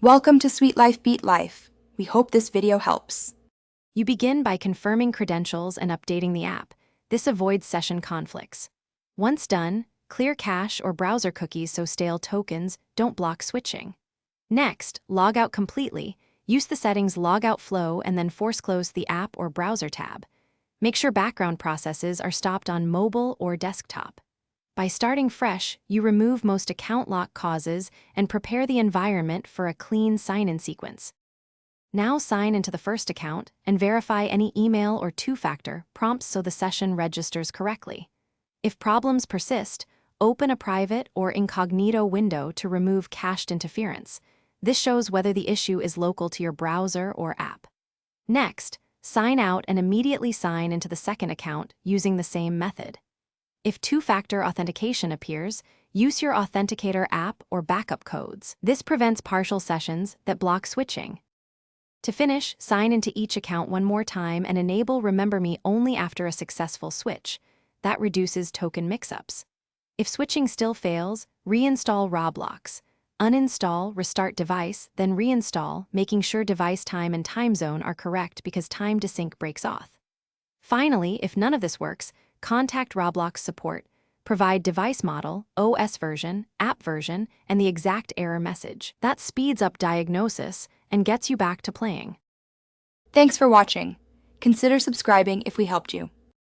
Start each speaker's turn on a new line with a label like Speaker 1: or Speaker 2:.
Speaker 1: Welcome to Sweet Life Beat Life. We hope this video helps.
Speaker 2: You begin by confirming credentials and updating the app. This avoids session conflicts. Once done, clear cache or browser cookies so stale tokens don't block switching. Next, log out completely. Use the settings logout flow and then force close the app or browser tab. Make sure background processes are stopped on mobile or desktop. By starting fresh, you remove most account lock causes and prepare the environment for a clean sign-in sequence. Now sign into the first account and verify any email or two-factor prompts so the session registers correctly. If problems persist, open a private or incognito window to remove cached interference. This shows whether the issue is local to your browser or app. Next, sign out and immediately sign into the second account using the same method. If two-factor authentication appears, use your authenticator app or backup codes. This prevents partial sessions that block switching. To finish, sign into each account one more time and enable Remember Me only after a successful switch. That reduces token mix-ups. If switching still fails, reinstall Roblox. Uninstall, restart device, then reinstall, making sure device time and time zone are correct because time to sync breaks off. Finally, if none of this works, contact Roblox support. Provide device model, OS version, app version, and the exact error message. That speeds up diagnosis and gets you back to playing.
Speaker 1: Thanks for watching. Consider subscribing if we helped you.